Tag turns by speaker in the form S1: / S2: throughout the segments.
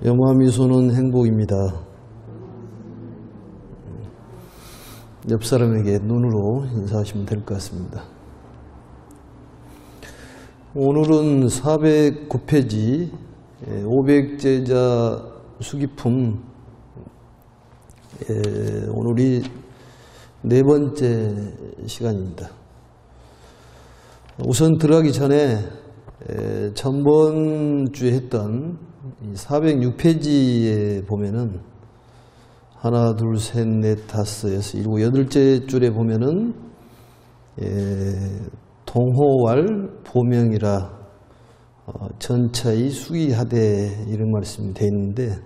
S1: 영화미소는 행복입니다. 옆 사람에게 눈으로 인사하시면 될 것 같습니다. 오늘은 409페이지 500제자 수기품 오늘이 네 번째 시간입니다. 우선 들어가기 전에 전번주에 했던 406페이지에 보면은 하나, 둘, 셋, 넷, 다섯, 여섯, 일곱, 여덟째 줄에 보면은 동호왈 보명이라 전차의 수기하되 이런 말씀이 되어 있는데,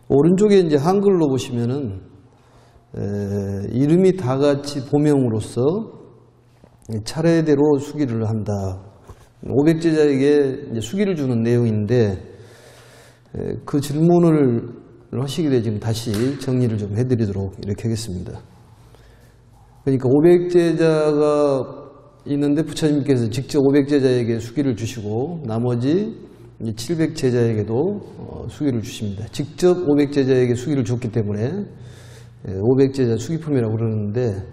S1: 오른쪽에 이제 한글로 보시면은 이름이 다 같이 보명으로서 차례대로 수기를 한다. 500제자에게 이제 수기를 주는 내용인데, 그 질문을 하시게 되면 지금 다시 정리를 좀 해드리도록 이렇게 하겠습니다. 그러니까 500제자가 있는데 부처님께서 직접 500제자에게 수기를 주시고 나머지 700제자에게도 수기를 주십니다. 직접 500제자에게 수기를 줬기 때문에 500제자 수기품이라고 그러는데,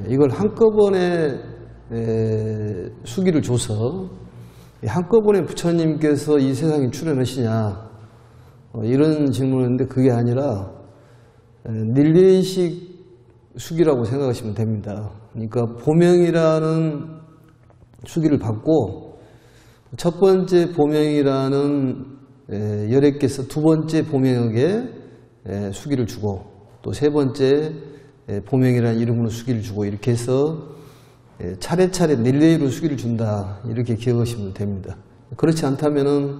S1: 이걸 한꺼번에 수기를 줘서 한꺼번에 부처님께서 이 세상에 출현하시냐 이런 질문을 했는데, 그게 아니라 릴레이식 수기라고 생각하시면 됩니다. 그러니까 보명이라는 수기를 받고 첫 번째 보명이라는 열애께서 두 번째 보명에게 수기를 주고 또 세 번째 보명이라는 이름으로 수기를 주고, 이렇게 해서 차례차례 릴레이로 수기를 준다, 이렇게 기억하시면 됩니다. 그렇지 않다면은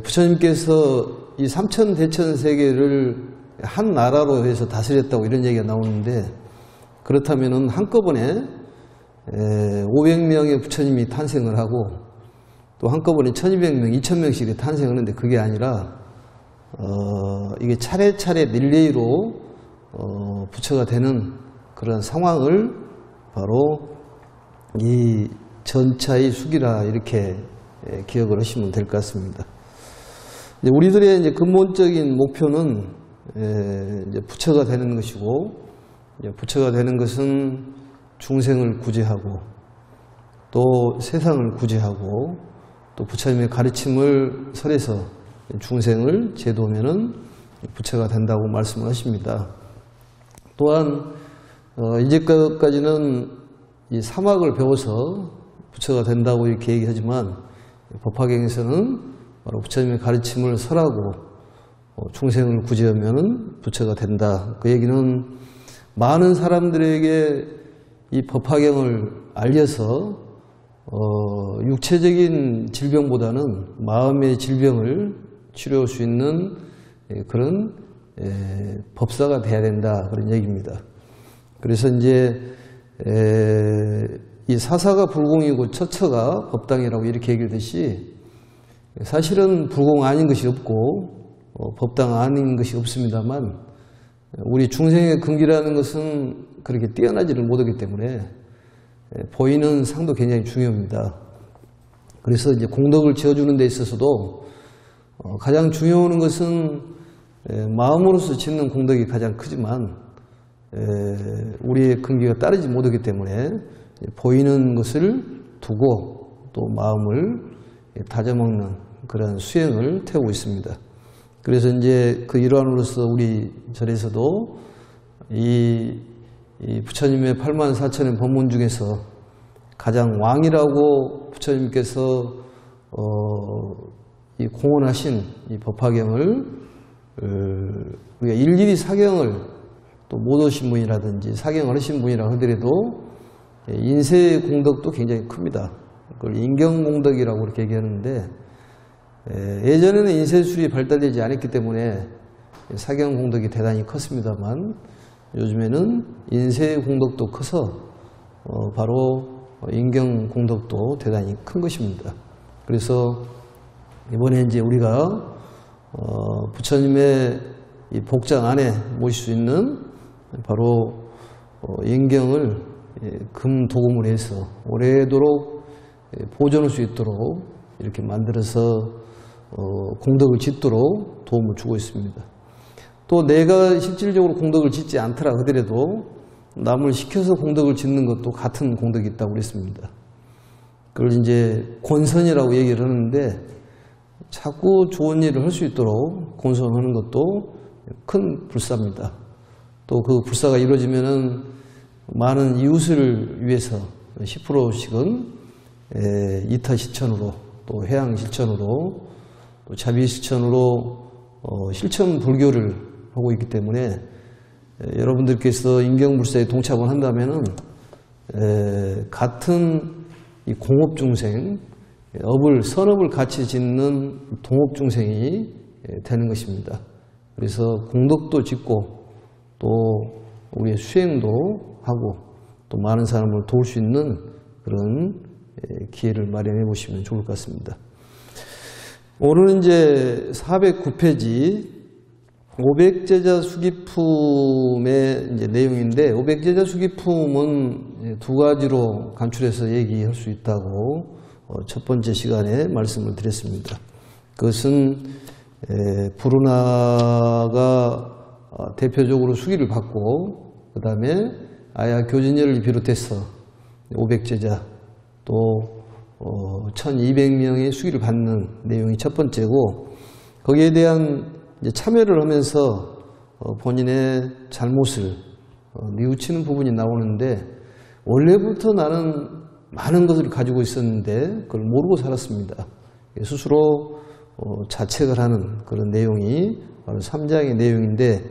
S1: 부처님께서 이 삼천대천 세계를 한 나라로 해서 다스렸다고 이런 얘기가 나오는데, 그렇다면은 한꺼번에 500명의 부처님이 탄생을 하고 또 한꺼번에 1200명, 2000명씩이 탄생하는데, 그게 아니라 이게 차례차례 릴레이로 부처가 되는 그런 상황을 바로 이 전차의 수기라, 이렇게 기억을 하시면 될 것 같습니다. 우리들의 이제 근본적인 목표는 이제 부처가 되는 것이고, 부처가 되는 것은 중생을 구제하고 또 세상을 구제하고 또 부처님의 가르침을 설해서 중생을 제도하면은 부처가 된다고 말씀을 하십니다. 또한 이제까지는 이 사막을 배워서 부처가 된다고 이렇게 얘기하지만, 법화경에서는 바로 부처님의 가르침을 설하고 중생을 구제하면 부처가 된다. 그 얘기는 많은 사람들에게 이 법화경을 알려서 육체적인 질병보다는 마음의 질병을 치료할 수 있는 그런 법사가 돼야 된다, 그런 얘기입니다. 그래서 이제 이 사사가 불공이고 처처가 법당이라고 이렇게 얘기하듯이, 사실은 불공 아닌 것이 없고 법당 아닌 것이 없습니다만, 우리 중생의 근기라는 것은 그렇게 뛰어나지를 못하기 때문에 보이는 상도 굉장히 중요합니다. 그래서 이제 공덕을 지어주는 데 있어서도 가장 중요한 것은 마음으로서 짓는 공덕이 가장 크지만, 우리의 근기가 따르지 못하기 때문에 보이는 것을 두고 또 마음을 다져먹는 그런 수행을 태우고 있습니다. 그래서 이제 그 일환으로서 우리 절에서도 이 부처님의 84,000의 법문 중에서 가장 왕이라고 부처님께서 이 공언하신 이 법화경을 우리가 일일이 사경을 또 못 오신 분이라든지 사경을 하신 분이라고 하더라도 인세의 공덕도 굉장히 큽니다. 그걸 인경공덕이라고 그렇게 얘기하는데, 예전에는 인세술이 발달되지 않았기 때문에 사경공덕이 대단히 컸습니다만, 요즘에는 인세의 공덕도 커서 바로 인경공덕도 대단히 큰 것입니다. 그래서 이번에 이제 우리가 부처님의 이 복장 안에 모실 수 있는 바로 인경을 금 도금을 해서 오래도록 보존할 수 있도록 이렇게 만들어서 공덕을 짓도록 도움을 주고 있습니다. 또 내가 실질적으로 공덕을 짓지 않더라 하더라도 남을 시켜서 공덕을 짓는 것도 같은 공덕이 있다고 그랬습니다. 그걸 이제 권선이라고 얘기를 하는데 자꾸 좋은 일을 할 수 있도록 권선하는 것도 큰 불사입니다. 또 그 불사가 이루어지면은 많은 이웃을 위해서 10%씩은 이타실천으로 또 해양실천으로 또 자비실천으로 실천 불교를 하고 있기 때문에 여러분들께서 인경불사에 동참을 한다면은 같은 이 공업중생, 선업을 같이 짓는 동업중생이 되는 것입니다. 그래서 공덕도 짓고 또 우리의 수행도 하고 또 많은 사람을 도울 수 있는 그런 기회를 마련해 보시면 좋을 것 같습니다. 오늘은 이제 409페이지 500제자 수기품의 이제 내용인데 500제자 수기품은 두 가지로 간추려서 얘기할 수 있다고 첫 번째 시간에 말씀을 드렸습니다. 그것은 부르나가 대표적으로 수기를 받고 그 다음에 아야 교진열을 비롯해서 500제자 또 1200명의 수기를 받는 내용이 첫 번째고 거기에 대한 이제 참여를 하면서 본인의 잘못을 뉘우치는 부분이 나오는데 원래부터 나는 많은 것을 가지고 있었는데 그걸 모르고 살았습니다. 스스로 자책을 하는 그런 내용이 바로 3장의 내용인데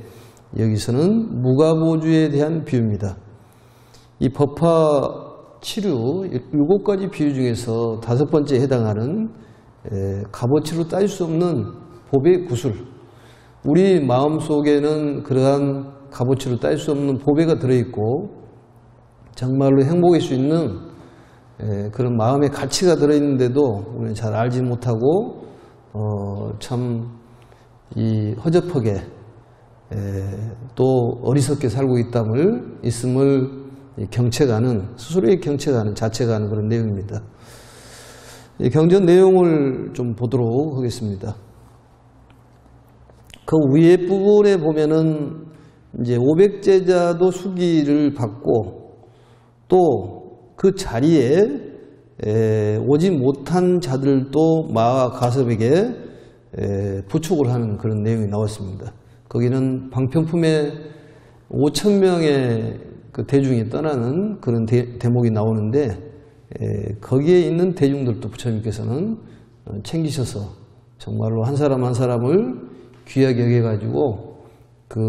S1: 여기서는 무가보주에 대한 비유입니다. 이 법화 치류 7가지 비유 중에서 5번째에 해당하는 값어치로 따질 수 없는 보배의 구슬, 우리 마음속에는 그러한 값어치로 따질 수 없는 보배가 들어있고 정말로 행복할 수 있는 그런 마음의 가치가 들어있는데도 우리는 잘 알지 못하고 참 이 허접하게 또 어리석게 살고 있음을 경책하는, 스스로의 경책하는, 자책하는 그런 내용입니다. 경전 내용을 좀 보도록 하겠습니다. 그 위에 부분에 보면은 이제 500제자도 수기를 받고 또 그 자리에 오지 못한 자들도 마하 가섭에게 부축을 하는 그런 내용이 나왔습니다. 거기는 방편품에 5,000명의 그 대중이 떠나는 그런 대목이 나오는데 거기에 있는 대중들도 부처님께서는 챙기셔서 정말로 한 사람 한 사람을 귀하게 여겨가지고 그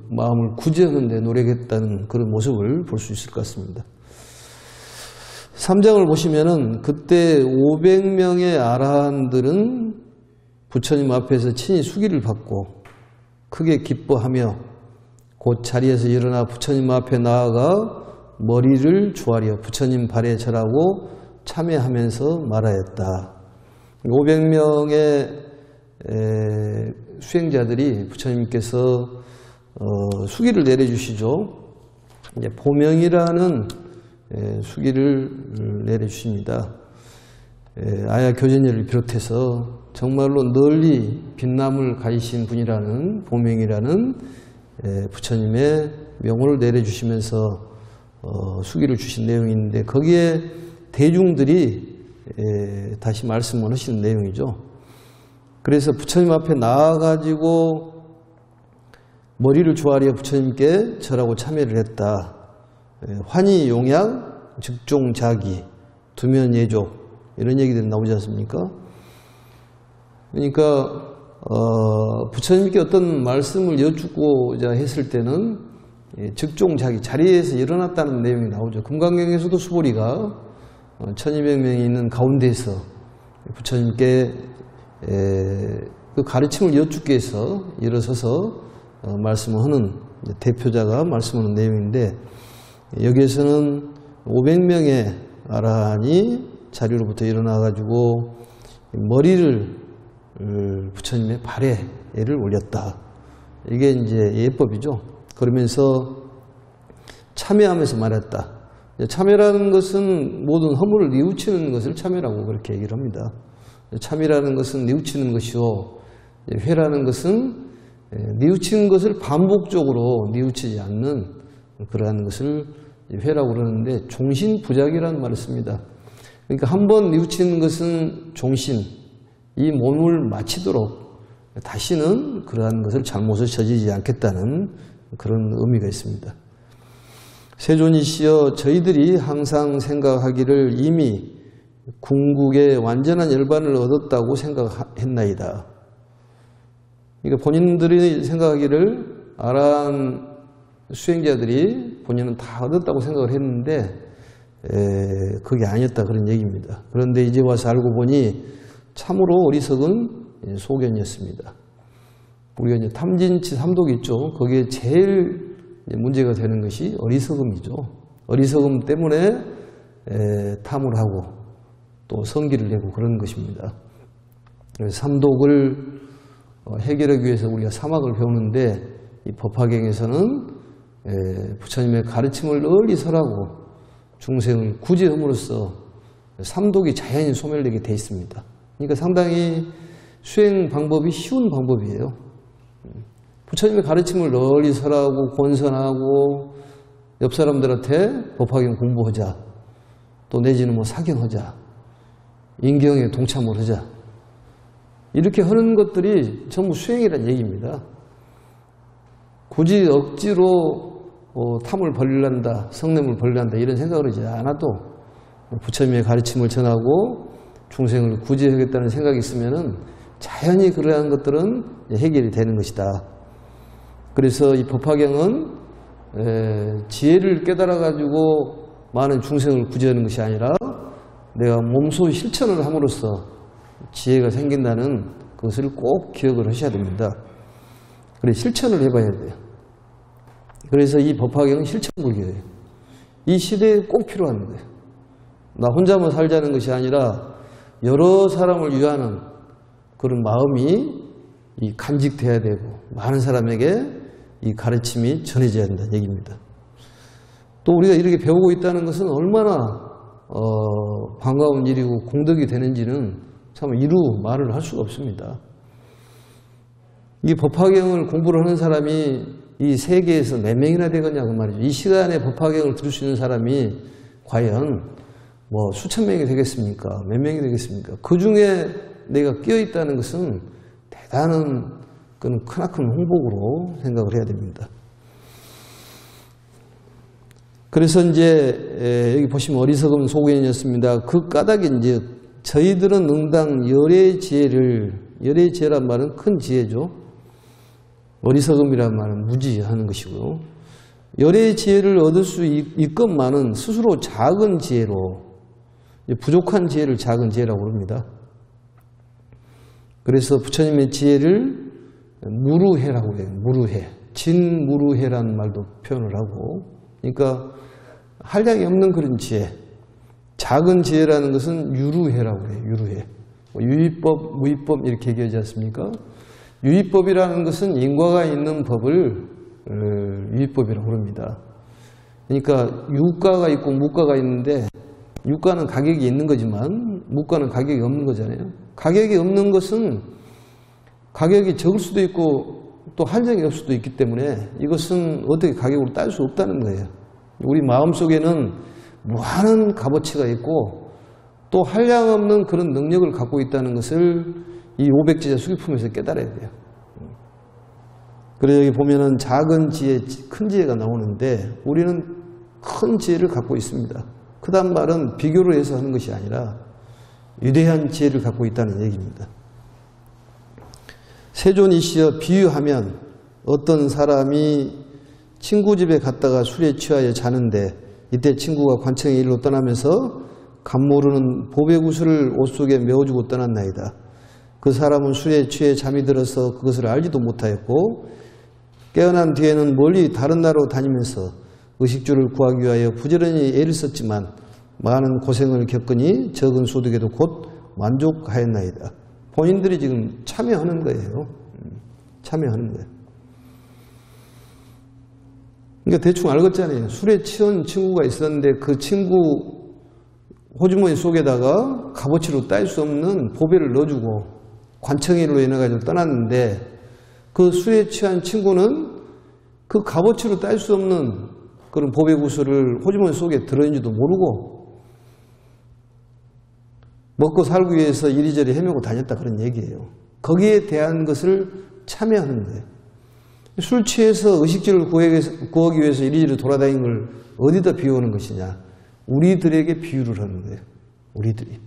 S1: 마음을 구제하는 데 노력했다는 그런 모습을 볼 수 있을 것 같습니다. 3장을 보시면은 그때 500명의 아라한들은 부처님 앞에서 친히 수기를 받고 크게 기뻐하며 곧 자리에서 일어나 부처님 앞에 나아가 머리를 조아려 부처님 발에 절하고 참회하면서 말하였다. 500명의 수행자들이 부처님께서 수기를 내려주시죠. 이제 보명이라는 수기를 내려주십니다. 아야 교전열을 비롯해서 정말로 널리 빛남을 가지신 분이라는 보명이라는 부처님의 명호를 내려주시면서 수기를 주신 내용인데 거기에 대중들이 다시 말씀을 하시는 내용이죠. 그래서 부처님 앞에 나와가지고 머리를 조아려 부처님께 절하고 참회를 했다. 환희 용약, 즉종자기, 두면예족 이런 얘기들이 나오지 않습니까? 그러니까 부처님께 어떤 말씀을 여쭙고자 했을 때는 즉종자기, 자리에서 일어났다는 내용이 나오죠. 금강경에서도 수보리가 1200명이 있는 가운데에서 부처님께 그 가르침을 여쭙기 위해서 일어서서 말씀을 하는 대표자가 말씀하는 내용인데 여기에서는 500명의 아라한이 자리로부터 일어나가지고 머리를 부처님의 발에 예를 올렸다. 이게 이제 예법이죠. 그러면서 참회하면서 말했다. 참회라는 것은 모든 허물을 뉘우치는 것을 참회라고 그렇게 얘기를 합니다. 참이라는 것은 뉘우치는 것이요, 회라는 것은 뉘우치는 것을 반복적으로 뉘우치지 않는 그러한 것을 회라고 그러는데, 종신부작이라는 말을 씁니다. 그러니까 한번 뉘우치는 것은 종신, 이 몸을 마치도록 다시는 그러한 것을 잘못을 저지르지 않겠다는 그런 의미가 있습니다. 세존이시여, 저희들이 항상 생각하기를 이미 궁극의 완전한 열반을 얻었다고 생각했나이다. 그러니까 본인들이 생각하기를 아라한 수행자들이 본인은 다 얻었다고 생각을 했는데 그게 아니었다, 그런 얘기입니다. 그런데 이제 와서 알고 보니 참으로 어리석은 소견이었습니다. 우리가 이제 탐진치 삼독이 있죠. 거기에 제일 문제가 되는 것이 어리석음이죠. 어리석음 때문에 탐을 하고 또 성기를 내고 그런 것입니다. 그래서 삼독을 해결하기 위해서 우리가 사막을 배우는데, 이 법화경에서는 부처님의 가르침을 널리 설하고 중생을 구제함으로써 삼독이 자연히 소멸되게 되어 있습니다. 그러니까 상당히 수행 방법이 쉬운 방법이에요. 부처님의 가르침을 널리 설하고 권선하고 옆 사람들한테 법화경 공부하자, 또 내지는 뭐 사경하자, 인경에 동참을 하자, 이렇게 하는 것들이 전부 수행이라는 얘기입니다. 굳이 억지로 탐을 벌린다, 성냄을 벌린다 이런 생각을 하지 않아도 부처님의 가르침을 전하고 중생을 구제하겠다는 생각이 있으면은 자연히 그러한 것들은 해결이 되는 것이다. 그래서 이 법화경은 지혜를 깨달아 가지고 많은 중생을 구제하는 것이 아니라 내가 몸소 실천을 함으로써 지혜가 생긴다는 것을 꼭 기억을 하셔야 됩니다. 그래, 실천을 해봐야 돼요. 그래서 이 법화경은 실천불교예요. 이 시대에 꼭 필요한 거예요. 나 혼자만 살자는 것이 아니라 여러 사람을 위하는 그런 마음이 간직돼야 되고 많은 사람에게 이 가르침이 전해져야 한다는 얘기입니다. 또 우리가 이렇게 배우고 있다는 것은 얼마나 반가운 일이고 공덕이 되는지는 참 이루 말을 할 수가 없습니다. 이 법화경을 공부를 하는 사람이 이 세계에서 몇 명이나 되겠냐 그 말이죠. 이 시간에 법화경을 들을 수 있는 사람이 과연 뭐 수천 명이 되겠습니까? 몇 명이 되겠습니까? 그 중에 내가 끼어 있다는 것은 대단한 그런 크나큰 홍복으로 생각을 해야 됩니다. 그래서 이제 여기 보시면 어리석은 소견이었습니다. 그 까닭이 이제 저희들은 응당 열의 지혜란 말은 큰 지혜죠. 어리석음이라는 말은 무지하는 것이고요. 열의 지혜를 얻을 수 있건만은 스스로 작은 지혜로, 부족한 지혜를 작은 지혜라고 합니다. 그래서 부처님의 지혜를 무루해라고 해요. 무루해. 진무루해라는 말도 표현을 하고, 그러니까 한량이 없는 그런 지혜. 작은 지혜라는 것은 유루해라고 해요. 유루해. 유의법, 무의법 이렇게 얘기하지 않습니까? 유의법이라는 것은 인과가 있는 법을 유의법이라고 합니다. 그러니까 유가가 있고 무가가 있는데 유가는 가격이 있는 거지만 무가는 가격이 없는 거잖아요. 가격이 없는 것은 가격이 적을 수도 있고 또 한정이 없을 수도 있기 때문에 이것은 어떻게 가격으로 따질 수 없다는 거예요. 우리 마음속에는 무한한 값어치가 있고 또 한량없는 그런 능력을 갖고 있다는 것을 이 500제자 수기품에서 깨달아야 돼요. 그래서 여기 보면은 작은 지혜, 큰 지혜가 나오는데 우리는 큰 지혜를 갖고 있습니다. 크단 말은 비교로 해서 하는 것이 아니라 위대한 지혜를 갖고 있다는 얘기입니다. 세존이시여, 비유하면 어떤 사람이 친구 집에 갔다가 술에 취하여 자는데 이때 친구가 관청의 일로 떠나면서 간모르는 보배구슬을 옷 속에 메어주고 떠났나이다. 그 사람은 술에 취해 잠이 들어서 그것을 알지도 못하였고 깨어난 뒤에는 멀리 다른 나라로 다니면서 의식주를 구하기 위하여 부지런히 애를 썼지만 많은 고생을 겪으니 적은 소득에도 곧 만족하였나이다. 본인들이 지금 참여하는 거예요. 참여하는 거예요. 그러니까 대충 알겠잖아요. 술에 취한 친구가 있었는데 그 친구 호주머니 속에다가 값어치로 딸 수 없는 보배를 넣어주고 관청일로 인해가지고 떠났는데 그 술에 취한 친구는 그 값어치로 딸 수 없는 그런 보배 구슬을 호주머니 속에 들어있는지도 모르고 먹고 살기 위해서 이리저리 헤매고 다녔다 그런 얘기예요. 거기에 대한 것을 참여하는 거예요. 술 취해서 의식주를 구하기 위해서 이리저리 돌아다니는 걸 어디다 비유하는 것이냐. 우리들에게 비유를 하는 거예요. 우리들이.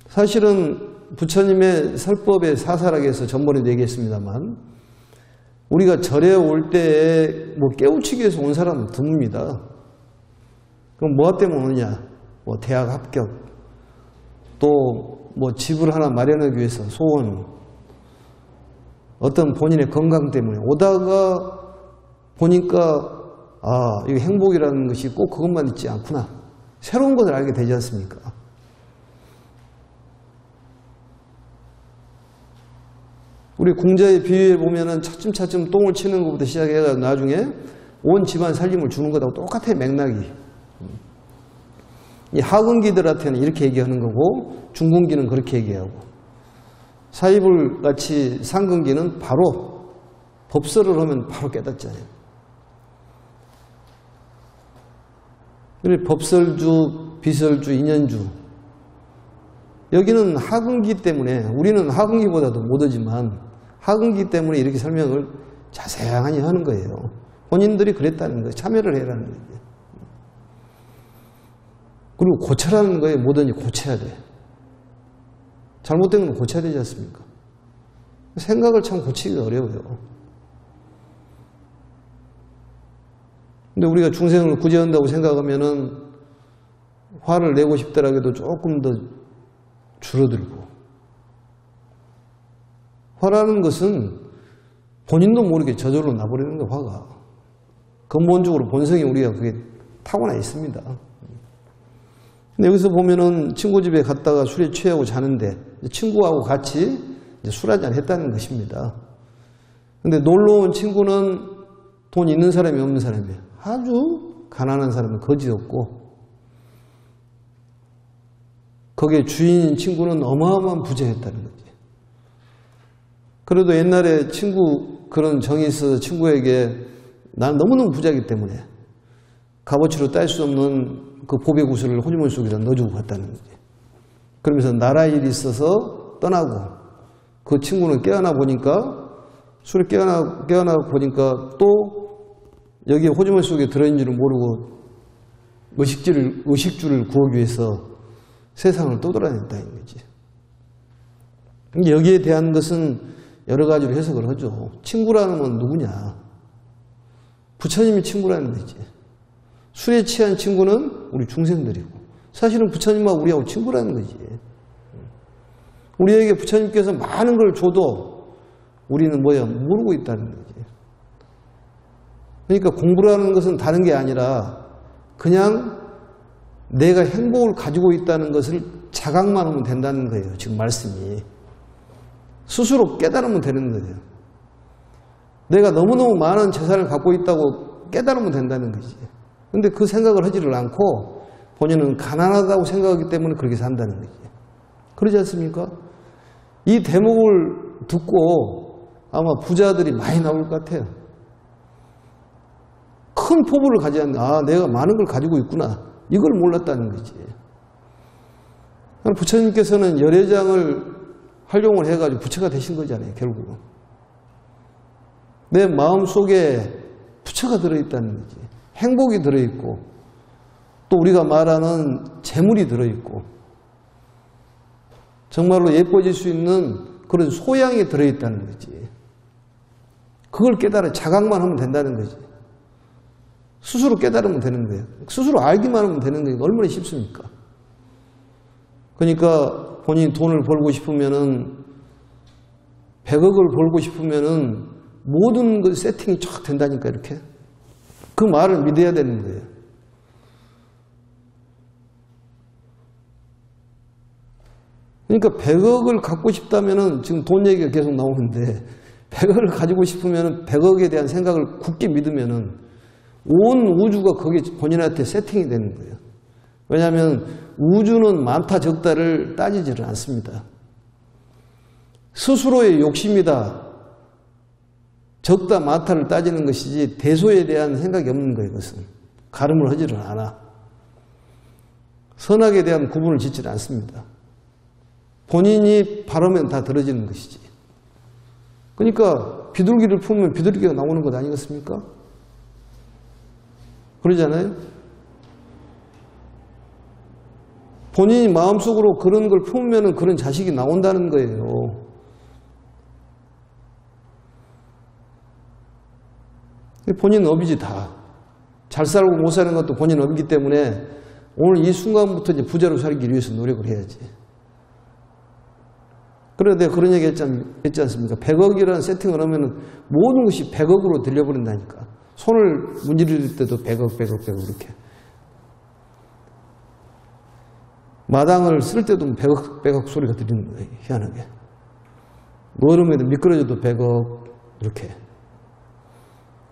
S1: 사실은 부처님의 설법에 사사라게 해서 전번에도 얘기했습니다만 우리가 절에 올 때 뭐 깨우치기 위해서 온 사람은 드뭅니다. 그럼 뭐 때문에 오느냐? 뭐 대학 합격, 또 뭐 집을 하나 마련하기 위해서 소원, 어떤 본인의 건강 때문에 오다가 보니까 아, 이거 행복이라는 것이 꼭 그것만 있지 않구나. 새로운 것을 알게 되지 않습니까? 우리 궁자의 비유에 보면은 차츰차츰 똥을 치는 것부터 시작해서 나중에 온 집안 살림을 주는 것하고 똑같아요, 맥락이. 이 하근기들한테는 이렇게 얘기하는 거고 중근기는 그렇게 얘기하고 사입을 같이 상근기는 바로 법설을 하면 바로 깨닫잖아요. 그리고 법설주, 비설주, 인연주 여기는 하근기 때문에 우리는 하근기보다도 못하지만 하근기 때문에 이렇게 설명을 자세하게 하는 거예요. 본인들이 그랬다는 거예요. 참여를 해라는 거예요. 그리고 고쳐라는 거예요. 뭐든지 고쳐야 돼. 잘못된 건 고쳐야 되지 않습니까? 생각을 참 고치기가 어려워요. 근데 우리가 중생을 구제한다고 생각하면은 화를 내고 싶더라도 조금 더 줄어들고 화라는 것은 본인도 모르게 저절로 나버리는 거예요. 화가. 근본적으로 본성이 우리가 그게 타고나 있습니다. 근데 여기서 보면은 친구 집에 갔다가 술에 취하고 자는데 친구하고 같이 술 한잔 했다는 것입니다. 근데 놀러 온 친구는 돈 있는 사람이 없는 사람이에요. 아주 가난한 사람은 거지 없고 거기에 주인인 친구는 어마어마한 부자였다는 거지. 그래도 옛날에 친구 그런 정이 있어서 친구에게 난 너무너무 부자이기 때문에 값어치로 딸 수 없는 그 보배 구슬을 호주머니 속에다 넣어주고 갔다는 거지. 그러면서 나라 일이 있어서 떠나고 그 친구는 깨어나 보니까 술에 깨어나 보니까 또 여기 호주머니 속에 들어있는 줄을 모르고 의식주를 구하기 위해서 세상을 떠돌아다녔다는 거지. 여기에 대한 것은 여러 가지로 해석을 하죠. 친구라는 건 누구냐? 부처님이 친구라는 거지. 술에 취한 친구는 우리 중생들이고 사실은 부처님하고 우리하고 친구라는 거지. 우리에게 부처님께서 많은 걸 줘도 우리는 뭐야? 모르고 있다는 거지. 그러니까 공부라는 것은 다른 게 아니라 그냥 내가 행복을 가지고 있다는 것을 자각만 하면 된다는 거예요. 지금 말씀이. 스스로 깨달으면 되는 거예요. 내가 너무너무 많은 재산을 갖고 있다고 깨달으면 된다는 거지. 근데 그 생각을 하지를 않고 본인은 가난하다고 생각하기 때문에 그렇게 산다는 거지. 그러지 않습니까? 이 대목을 듣고 아마 부자들이 많이 나올 것 같아요. 큰 포부를 가지지 않는, 아, 내가 많은 걸 가지고 있구나. 이걸 몰랐다는 거지. 부처님께서는 열애장을 활용을 해가지고 부처가 되신 거잖아요, 결국은. 내 마음 속에 부처가 들어있다는 거지. 행복이 들어있고, 또 우리가 말하는 재물이 들어있고, 정말로 예뻐질 수 있는 그런 소양이 들어있다는 거지. 그걸 깨달아 자각만 하면 된다는 거지. 스스로 깨달으면 되는 거예요. 스스로 알기만 하면 되는 거예요. 얼마나 쉽습니까? 그러니까 본인이 돈을 벌고 싶으면은 100억을 벌고 싶으면은 모든 그 세팅이 쫙 된다니까 이렇게. 그 말을 믿어야 되는 거예요. 그러니까 100억을 갖고 싶다면은 지금 돈 얘기가 계속 나오는데 100억을 가지고 싶으면은 100억에 대한 생각을 굳게 믿으면은 온 우주가 거기에 본인한테 세팅이 되는 거예요. 왜냐하면 우주는 많다 적다를 따지지를 않습니다. 스스로의 욕심이다 적다 많다를 따지는 것이지 대소에 대한 생각이 없는 거예요. 그것은 가름을 하지를 않아. 선악에 대한 구분을 짓지를 않습니다. 본인이 바르면 다 들어지는 것이지. 그러니까 비둘기를 품으면 비둘기가 나오는 것 아니겠습니까? 그러잖아요. 본인이 마음속으로 그런 걸 품으면 그런 자식이 나온다는 거예요. 본인 업이지 다. 잘 살고 못 사는 것도 본인 업이기 때문에 오늘 이 순간부터 이제 부자로 살기 위해서 노력을 해야지. 그래서 내가 그런 얘기 했지 않습니까? 100억이라는 세팅을 하면 모든 것이 100억으로 들려버린다니까. 손을 문지를 때도 100억, 100억, 100억 이렇게. 마당을 쓸 때도 100억, 100억 소리가 들리는 거예요. 희한하게. 얼음에도 미끄러져도 100억 이렇게.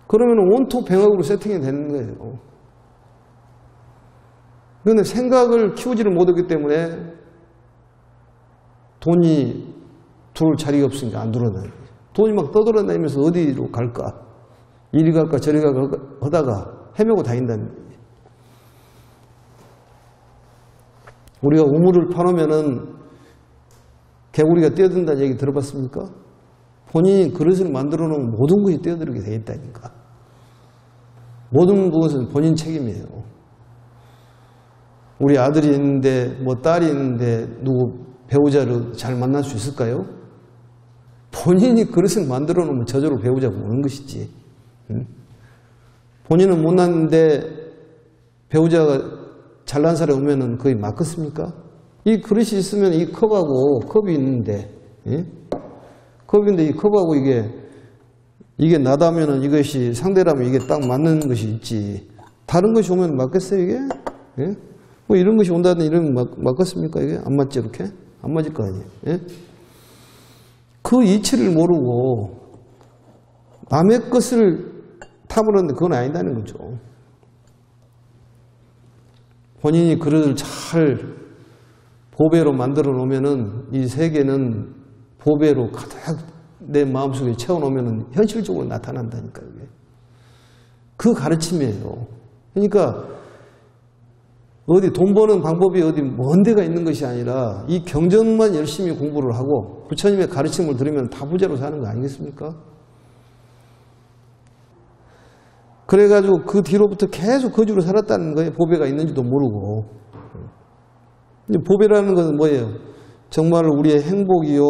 S1: 그러면 온통 100억으로 세팅이 되는 거예요. 그런데 생각을 키우지를 못하기 때문에 돈이 들어올 자리가 없으니까 안 들어다녀요. 돈이 막 떠돌아다니면서 어디로 갈까? 이리 갈까 저리 갈까 하다가 헤매고 다닌다는 거예요. 우리가 우물을 파놓으면은 개구리가 뛰어든다는 얘기 들어봤습니까? 본인이 그릇을 만들어 놓으면 모든 것이 뛰어들게 되어 있다니까. 모든 것은 본인 책임이에요. 우리 아들이 있는데 뭐 딸이 있는데 누구 배우자를 잘 만날 수 있을까요? 본인이 그릇을 만들어 놓으면 저절로 배우자가 오는 것이지. 응? 본인은 못났는데 배우자가 잘난 사람이 오면은 거의 맞겠습니까? 이 그릇이 있으면 이 컵하고 컵이 있는데, 예? 컵인데 이 컵하고 이게 나다면은 이것이 상대라면 이게 딱 맞는 것이 있지. 다른 것이 오면 맞겠어요, 이게? 예? 뭐 이런 것이 온다든 이러면 맞겠습니까, 이게? 안 맞지, 이렇게? 안 맞을 거 아니에요. 예? 그 이치를 모르고 남의 것을 탐으려는데 그건 아니다는 거죠. 본인이 그릇을 잘 보배로 만들어 놓으면은 이 세계는 보배로 가득 내 마음속에 채워놓으면은 현실적으로 나타난다니까요. 그 가르침이에요. 그러니까 어디 돈 버는 방법이 어디 먼 데가 있는 것이 아니라 이 경전만 열심히 공부를 하고 부처님의 가르침을 들으면 다 부자로 사는 거 아니겠습니까? 그래가지고 그 뒤로부터 계속 거지로 살았다는 거예요. 보배가 있는지도 모르고. 보배라는 것은 뭐예요? 정말 우리의 행복이요.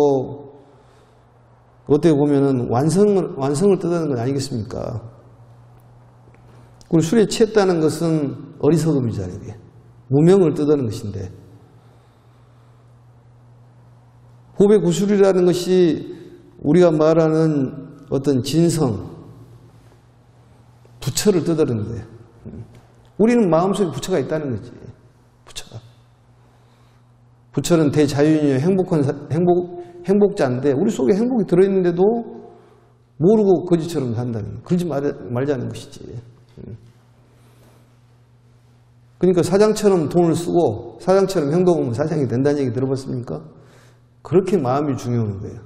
S1: 어떻게 보면은 완성을 뜻하는 건 아니겠습니까? 그리고 술에 취했다는 것은 어리석음이잖아요. 이게. 무명을 뜻하는 것인데. 보배구술이라는 것이 우리가 말하는 어떤 진성, 부처를 뜻하는 거예요. 우리는 마음속에 부처가 있다는 거지. 부처가. 부처는 대자연이요 행복자인데 우리 속에 행복이 들어있는데도 모르고 거지처럼 산다는 거예요. 그러지 말자는 것이지. 그러니까 사장처럼 돈을 쓰고 사장처럼 행동하면 사장이 된다는 얘기 들어봤습니까? 그렇게 마음이 중요한 거예요.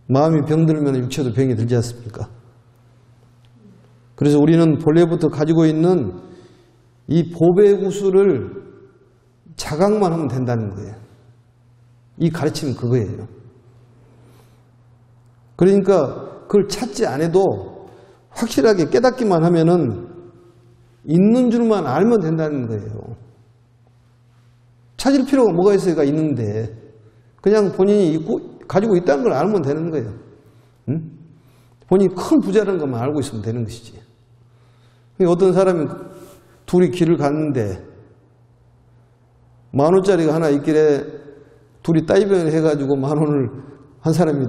S1: 마음이 병들면 육체도 병이 들지 않습니까? 그래서 우리는 본래부터 가지고 있는 이 보배구술을 자각만 하면 된다는 거예요. 이 가르침은 그거예요. 그러니까 그걸 찾지 않아도 확실하게 깨닫기만 하면은 있는 줄만 알면 된다는 거예요. 찾을 필요가 뭐가 있어요가 있는데 그냥 본인이 가지고 있다는 걸 알면 되는 거예요. 응? 본인이 큰 부자라는 것만 알고 있으면 되는 것이지. 어떤 사람이 둘이 길을 갔는데 10,000원짜리가 하나 있길래 둘이 따이병을 해가지고 10,000원을 한 사람이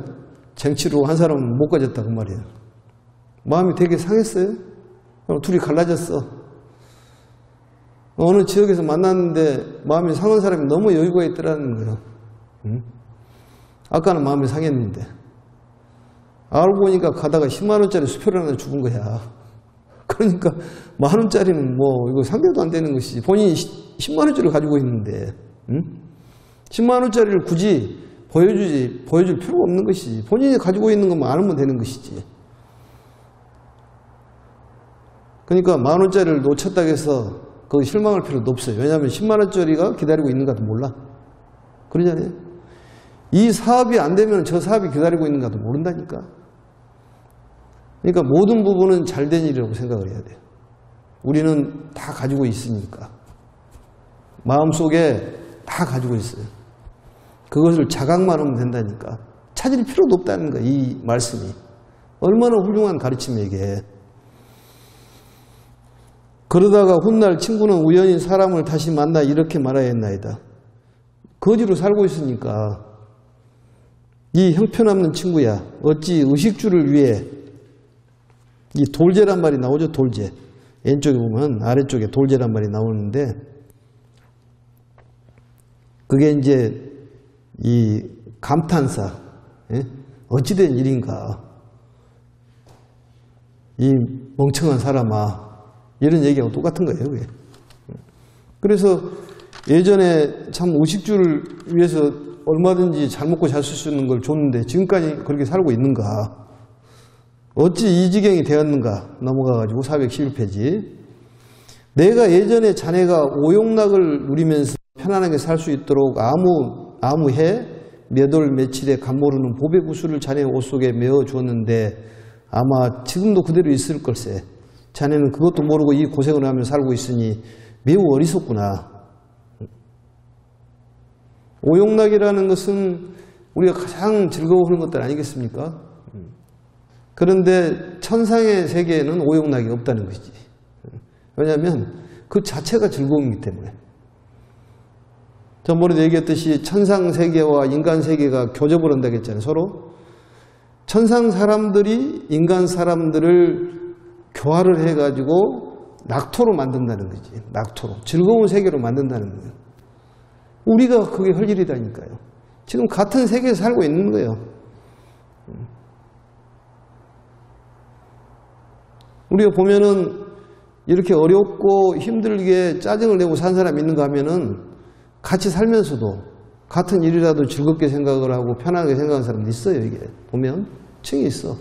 S1: 쟁취로 한 사람은 못 가졌다고 말이에요. 마음이 되게 상했어요. 둘이 갈라졌어. 어느 지역에서 만났는데 마음이 상한 사람이 너무 여유가 있더라는 거예요. 응? 아까는 마음이 상했는데. 알고 보니까 가다가 10만 원짜리 수표를 하나 죽은 거야. 그러니까 만 원짜리는 뭐 이거 상대도 안 되는 것이지. 본인이 10만 원짜리를 가지고 있는데, 응? 10만 원짜리를 굳이 보여줄 필요가 없는 것이지. 본인이 가지고 있는 것만 알면 되는 것이지. 그러니까 만 원짜리를 놓쳤다고 해서 거기 실망할 필요도 없어요. 왜냐하면 10만 원짜리가 기다리고 있는가도 몰라. 그러잖아요. 이 사업이 안 되면 저 사업이 기다리고 있는가도 모른다니까. 그러니까 모든 부분은 잘된 일이라고 생각을 해야 돼요. 우리는 다 가지고 있으니까. 마음속에 다 가지고 있어요. 그것을 자각만 하면 된다니까. 찾을 필요도 없다는 거야, 이 말씀이. 얼마나 훌륭한 가르침이야, 이게. 그러다가 훗날 친구는 우연히 사람을 다시 만나 이렇게 말하야 했나이다. 거지로 살고 있으니까 이 형편없는 친구야, 어찌 의식주를 위해, 이 돌제란 말이 나오죠. 돌제. 왼쪽에 보면 아래쪽에 돌제란 말이 나오는데, 그게 이제 이 감탄사, 예? 어찌된 일인가, 이 멍청한 사람아, 이런 얘기하고 똑같은 거예요, 그게. 그래서 예전에 참 의식주를 위해서 얼마든지 잘 먹고 잘 쓸 수 있는 걸 줬는데 지금까지 그렇게 살고 있는가? 어찌 이 지경이 되었는가? 넘어가가지고 411페이지. 내가 예전에 자네가 오용락을 누리면서 편안하게 살 수 있도록 아무 해 몇 월 며칠에 감모르는 보배 구슬을 자네 옷 속에 메어 주었는데 아마 지금도 그대로 있을 걸세. 자네는 그것도 모르고 이 고생을 하며 살고 있으니 매우 어리석구나. 오용락이라는 것은 우리가 가장 즐거워하는 것들 아니겠습니까? 그런데 천상의 세계에는 오용락이 없다는 것이지. 왜냐하면 그 자체가 즐거움이기 때문에. 전번에도 얘기했듯이 천상 세계와 인간 세계가 교접을 한다고 했잖아요, 서로. 천상 사람들이 인간 사람들을 교화를 해가지고 낙토로 만든다는 거지. 낙토로. 즐거운 세계로 만든다는 거예요. 우리가 그게 할 일이다니까요. 지금 같은 세계에서 살고 있는 거예요. 우리가 보면은 이렇게 어렵고 힘들게 짜증을 내고 산 사람이 있는가 하면은 같이 살면서도 같은 일이라도 즐겁게 생각을 하고 편하게 생각하는 사람도 있어요, 이게. 보면 층이 있어.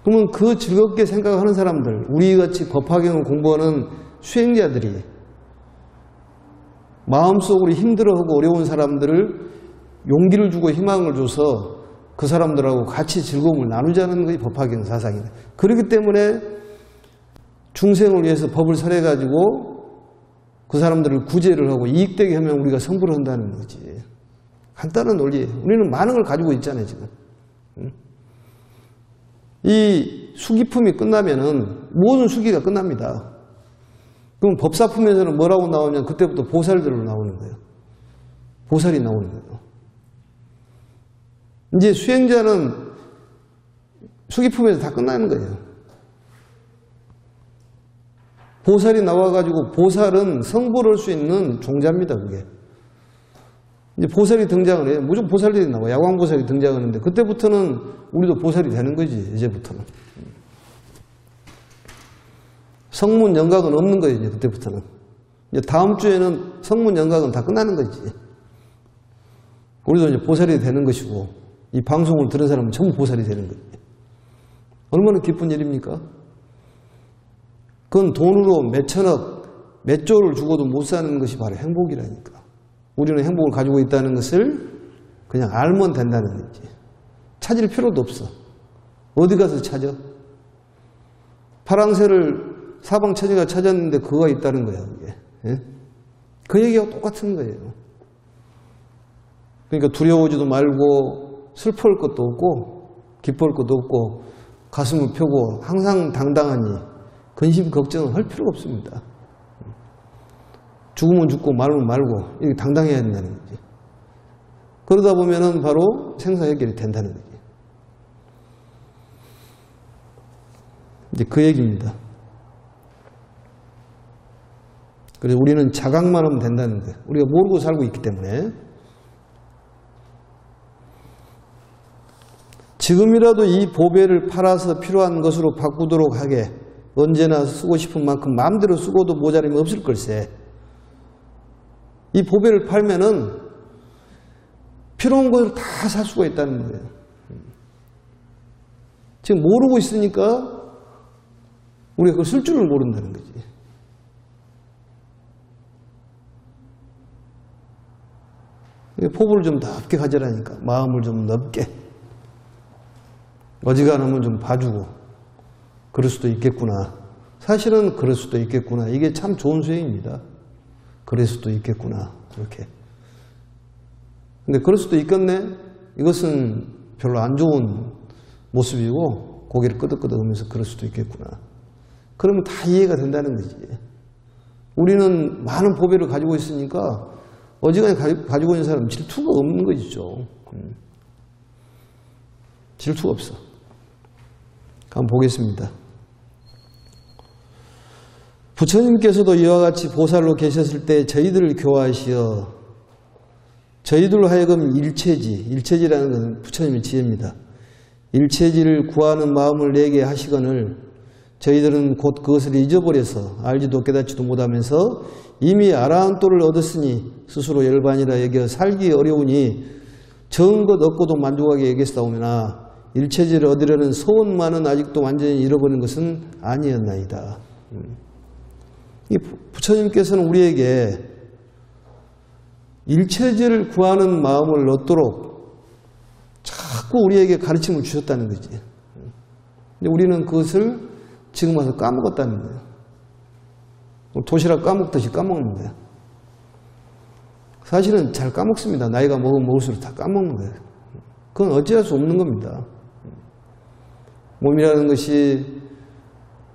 S1: 그러면 그 즐겁게 생각하는 사람들, 우리같이 법화경을 공부하는 수행자들이 마음속으로 힘들어하고 어려운 사람들을 용기를 주고 희망을 줘서 그 사람들하고 같이 즐거움을 나누자는 것이 법화경 사상이다. 그렇기 때문에 중생을 위해서 법을 설해가지고 그 사람들을 구제를 하고 이익되게 하면 우리가 성불을 한다는 거지. 간단한 논리예요. 우리는 많은 걸 가지고 있잖아요, 지금. 이 수기품이 끝나면은 모든 수기가 끝납니다. 그럼 법사품에서는 뭐라고 나오면 그때부터 보살들로 나오는 거예요. 보살이 나오는 거예요. 이제 수행자는 수기품에서 다 끝나는 거예요. 보살이 나와가지고, 보살은 성불을 할 수 있는 종자입니다, 그게. 이제 보살이 등장을 해요. 무조건 보살들이 나와. 야광보살이 등장하는데, 그때부터는 우리도 보살이 되는 거지, 이제부터는. 성문 영각은 없는 거예요, 이제 그때부터는. 이제 다음 주에는 성문 영각은 다 끝나는 거지. 우리도 이제 보살이 되는 것이고, 이 방송을 들은 사람은 전부 보살이 되는 거지. 얼마나 기쁜 일입니까? 그건 돈으로 몇 천억, 몇 조를 주고도 못 사는 것이 바로 행복이라니까. 우리는 행복을 가지고 있다는 것을 그냥 알면 된다는 거지. 찾을 필요도 없어. 어디 가서 찾아? 파랑새를 사방천지가 찾았는데 그거가 있다는 거야, 그게. 예? 그 얘기하고 똑같은 거예요. 그러니까 두려워하지도 말고 슬퍼할 것도 없고 기뻐할 것도 없고 가슴을 펴고 항상 당당하니 근심 걱정을 할 필요가 없습니다. 죽으면 죽고 말면 말고 이렇게 당당해야 된다는 거지. 그러다 보면은 바로 생사 해결이 된다는 거지. 이제 그 얘기입니다. 그래서 우리는 자각만 하면 된다는 거예요. 우리가 모르고 살고 있기 때문에. 지금이라도 이 보배를 팔아서 필요한 것으로 바꾸도록 하게 언제나 쓰고 싶은 만큼 마음대로 쓰고도 모자람이 없을 걸세. 이 보배를 팔면은 필요한 것을 다 살 수가 있다는 거예요. 지금 모르고 있으니까 우리가 그걸 쓸 줄을 모른다는 거지. 포부를 좀 넓게 가져라니까. 마음을 좀 넓게. 어지간하면 좀 봐주고 그럴 수도 있겠구나. 사실은 그럴 수도 있겠구나. 이게 참 좋은 수행입니다. 그럴 수도 있겠구나. 이렇게. 근데 그럴 수도 있겠네. 이것은 별로 안 좋은 모습이고 고개를 끄덕끄덕하면서 그럴 수도 있겠구나. 그러면 다 이해가 된다는 거지. 우리는 많은 보배를 가지고 있으니까 어지간히 가지고 있는 사람은 질투가 없는 거죠. 질투가 없어. 한번 보겠습니다. 부처님께서도 이와 같이 보살로 계셨을 때 저희들을 교화하시어 저희들로 하여금 일체지라는 것은 부처님의 지혜입니다. 일체지를 구하는 마음을 내게 하시거늘 저희들은 곧 그것을 잊어버려서 알지도 깨닫지도 못하면서 이미 아라한토를 얻었으니 스스로 열반이라 여겨 살기 어려우니 적은 것 얻고도 만족하게 여겼사오매나 일체지를 얻으려는 소원만은 아직도 완전히 잃어버린 것은 아니었나이다. 이 부처님께서는 우리에게 일체지를 구하는 마음을 얻도록 자꾸 우리에게 가르침을 주셨다는 거지. 근데 우리는 그것을 지금 와서 까먹었다는 거예요. 도시락 까먹듯이 까먹는 거예요. 사실은 잘 까먹습니다. 나이가 먹으면 먹을수록 다 까먹는 거예요. 그건 어찌할 수 없는 겁니다. 몸이라는 것이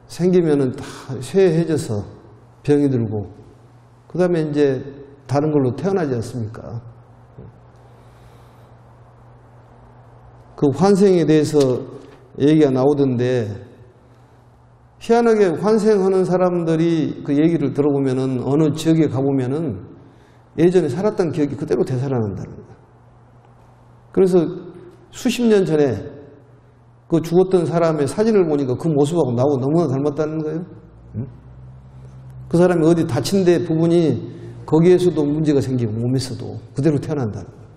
S1: 생기면은 다 쇠해져서 병이 들고, 그 다음에 이제 다른 걸로 태어나지 않습니까? 그 환생에 대해서 얘기가 나오던데, 희한하게 환생하는 사람들이 그 얘기를 들어보면은 어느 지역에 가보면은 예전에 살았던 기억이 그대로 되살아난다는 거예요. 그래서 수십 년 전에 그 죽었던 사람의 사진을 보니까 그 모습하고 나하고 너무나 닮았다는 거예요. 그 사람이 어디 다친 데 부분이 거기에서도 문제가 생기고 몸에서도 그대로 태어난다는 거예요.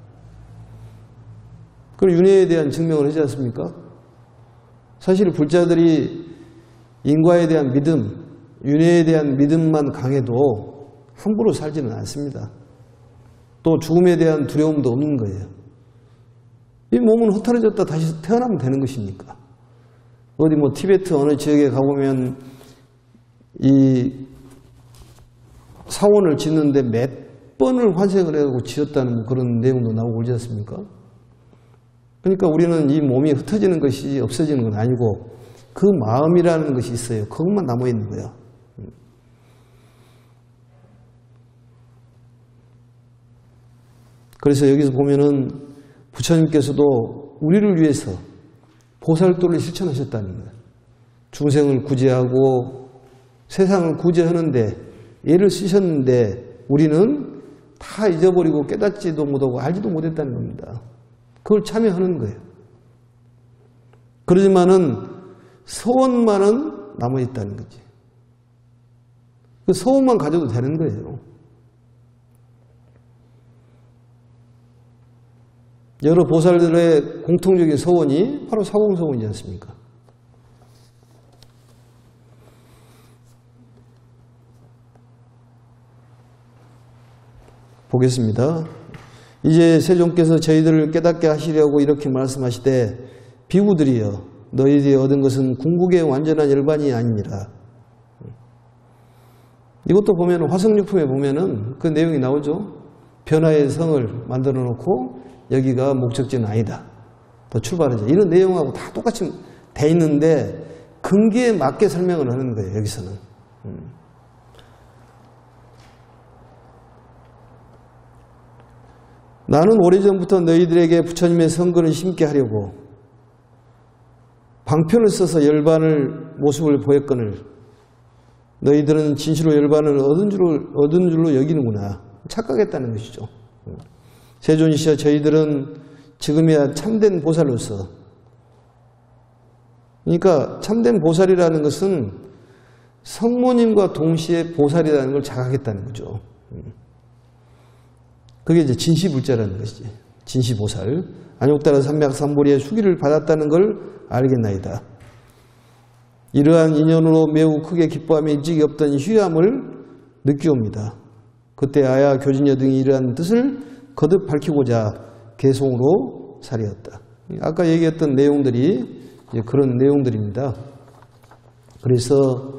S1: 그리고 윤회에 대한 증명을 하지 않습니까? 사실 불자들이 인과에 대한 믿음, 윤회에 대한 믿음만 강해도 함부로 살지는 않습니다. 또 죽음에 대한 두려움도 없는 거예요. 이 몸은 흩어졌다 다시 태어나면 되는 것이니까. 어디 뭐 티베트 어느 지역에 가보면 이 사원을 짓는데 몇 번을 환생을 해가지고 지었다는 그런 내용도 나오고 그러지 않습니까? 그러니까 우리는 이 몸이 흩어지는 것이 없어지는 건 아니고 그 마음이라는 것이 있어요. 그것만 남아있는 거예요. 그래서 여기서 보면은 부처님께서도 우리를 위해서 보살도를 실천하셨다는 거예요. 중생을 구제하고 세상을 구제하는데 애를 쓰셨는데 우리는 다 잊어버리고 깨닫지도 못하고 알지도 못했다는 겁니다. 그걸 참여하는 거예요. 그러지만은 소원만은 남아있다는 거지. 그 소원만 가져도 되는 거예요. 여러 보살들의 공통적인 소원이 바로 사공소원이지 않습니까? 보겠습니다. 이제 세존께서 저희들을 깨닫게 하시려고 이렇게 말씀하시되 비구들이여 너희들이 얻은 것은 궁극의 완전한 열반이 아니니라. 이것도 보면 화성유품에 보면은 그 내용이 나오죠. 변화의 성을 만들어 놓고 여기가 목적지는 아니다. 더 출발하자. 이런 내용하고 다 똑같이 돼 있는데 근기에 맞게 설명을 하는 거예요. 여기서는. 나는 오래전부터 너희들에게 부처님의 성근을 심게 하려고 방편을 써서 열반을 모습을 보였거늘 너희들은 진실로 열반을 얻은 줄로 여기는구나. 착각했다는 것이죠. 세존이시여 저희들은 지금이야 참된 보살로서 그러니까 참된 보살이라는 것은 성모님과 동시에 보살이라는 걸 자각했다는 거죠. 그게 이제 진시불자라는 것이지. 진시보살. 안욕따라 삼맥삼보리의 수기를 받았다는 걸 알겠나이다. 이러한 인연으로 매우 크게 기뻐하며 일찍이 없던 휴함을 느끼옵니다. 그때 아야 교진여 등이 이러한 뜻을 거듭 밝히고자 개송으로 사리었다. 아까 얘기했던 내용들이 이제 그런 내용들입니다. 그래서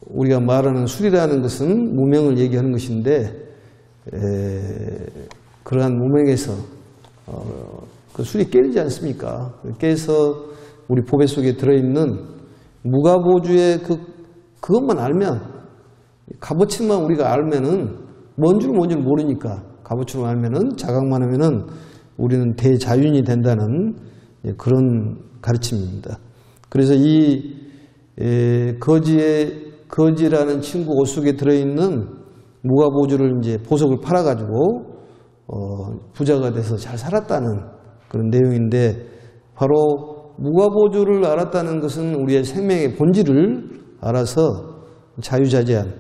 S1: 우리가 말하는 술이라는 것은 무명을 얘기하는 것인데 그러한 무명에서 그 술이 깨지지 않습니까? 깨서 우리 보배 속에 들어있는 무가보주의 그것만 알면, 값어치만 우리가 알면은 뭔 줄 모르니까 값어치만 알면은, 자각만 하면은 우리는 대자윤이 된다는 그런 가르침입니다. 그래서 이 거지라는 친구 옷 속에 들어있는 무가보주를 이제 보석을 팔아가지고 부자가 돼서 잘 살았다는 그런 내용인데, 바로 무가보주를 알았다는 것은 우리의 생명의 본질을 알아서 자유자재한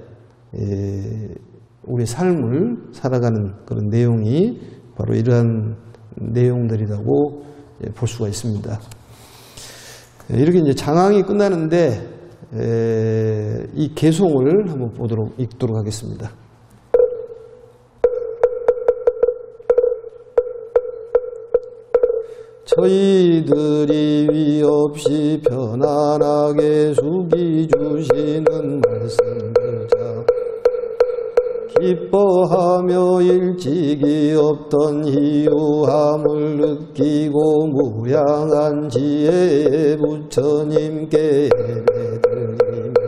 S1: 우리의 삶을 살아가는 그런 내용이 바로 이러한 내용들이라고 볼 수가 있습니다. 이렇게 이제 장항이 끝나는데 이 개송을 한번 읽도록 하겠습니다. 저희들이 위 없이 편안하게 숙이 주시는 말씀들자 기뻐하며 일찍이 없던 희유함을 느끼고 무량한 지혜의 부처님께 예배드리며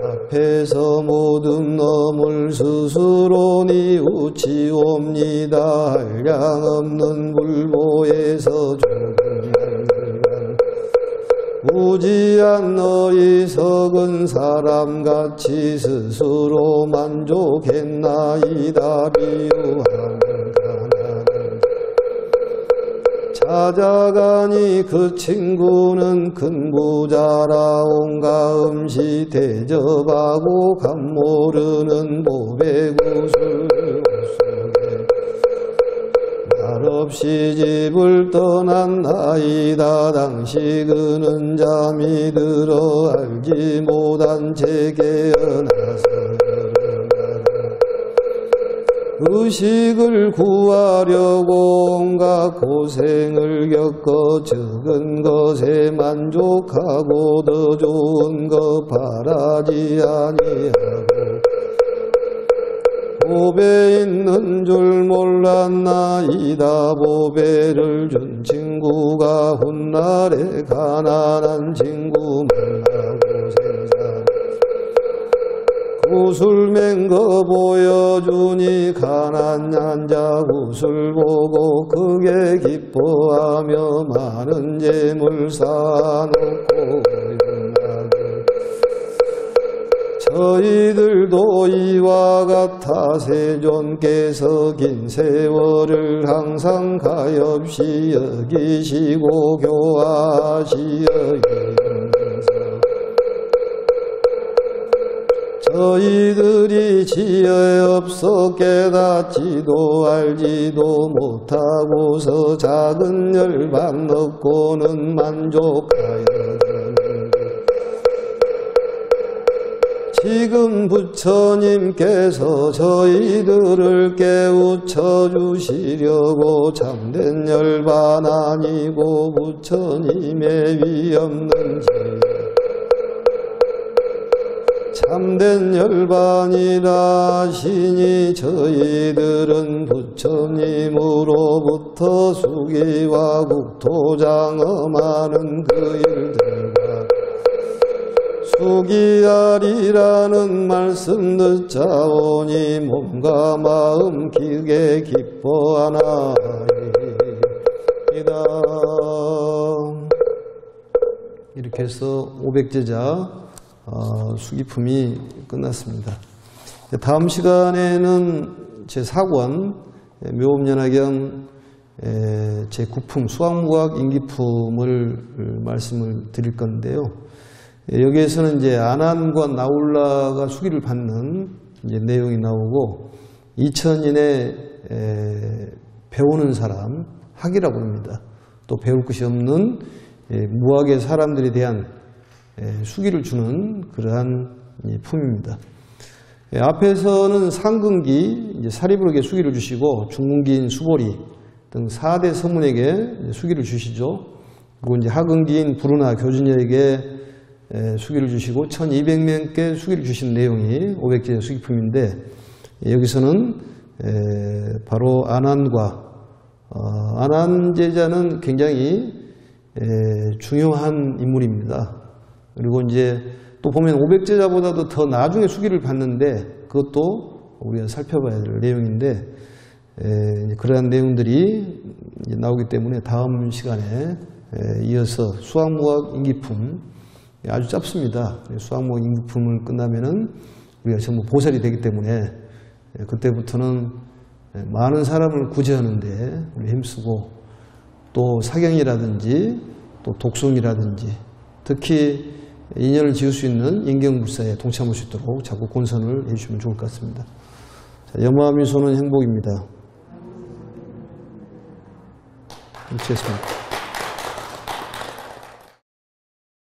S1: 앞에서 모든 넘을 스스로 뉘우치옵니다. 한량없는 불보에서 조금만 무지한 어리석은 사람같이 스스로 만족했나이다. 비유하는 가난을 찾아가니 그 친구는 큰 부자라 온갖 음식 대접하고 감모르는 보배구슬 속에 말없이 집을 떠났나이다. 당시 그는 잠이 들어 알지 못한 채 깨어나서 의식을 구하려고 온갖 고생을 겪어 적은 것에 만족하고 더 좋은 것 바라지 아니하고 보배 있는 줄 몰랐나이다. 보배를 준 친구가 훗날에 가난한 친구 만나고 세상 구슬 맨 거 보여주니 가난한 자 구슬 보고 크게 기뻐하며 많은 재물 쌓아놓고 저희들도 이와 같아 세존께서 긴 세월을 항상 가엾이 여기시고 교화하시어 저희들이 지혜 없어 깨닫지도 알지도 못하고서 작은 열반 얻고는 만족하여 지금 부처님께서 저희들을 깨우쳐 주시려고 참된 열반 아니고 부처님의 위 없는지 참된 열반이라 하시니 저희들은 부처님으로부터 수기와 국토장엄하는 그 일들과 수기하리라는 말씀 듣자오니 몸과 마음 기게 기뻐하나이다. 이렇게 해서 500제자 수기품이 끝났습니다. 다음 시간에는 제4권 묘업연화경 제 구품 수학무학 인기품을 말씀을 드릴 건데요. 여기에서는 이제 아난과 나울라가 수기를 받는 이제 내용이 나오고 2000인의 배우는 사람 학이라고 합니다. 또 배울 것이 없는 무학의 사람들에 대한 수기를 주는 그러한 품입니다. 앞에서는 상근기 이제 사리부에게 수기를 주시고 중근기인 수보리 등 4대 서문에게 수기를 주시죠. 그리고 이제 하근기인 부르나 교준여에게 수기를 주시고 1200명께 수기를 주신 내용이 500제자 수기품인데 여기서는 바로 아난과 아난 제자는 굉장히 중요한 인물입니다. 그리고 이제 또 보면 500제자보다도 더 나중에 수기를 받는데 그것도 우리가 살펴봐야 될 내용인데 그러한 내용들이 나오기 때문에 다음 시간에 이어서 수학무학 인기품 아주 짧습니다. 수학무학 인기품을 끝나면은 우리가 전부 보살이 되기 때문에 그때부터는 많은 사람을 구제하는데 우리 힘쓰고 또 사경이라든지 또 독송이라든지 특히 인연을 지을 수 있는 인경불사에 동참할 수 있도록 자꾸 권선을 해주시면 좋을 것 같습니다. 염화미소는 행복입니다. 마치겠습니다.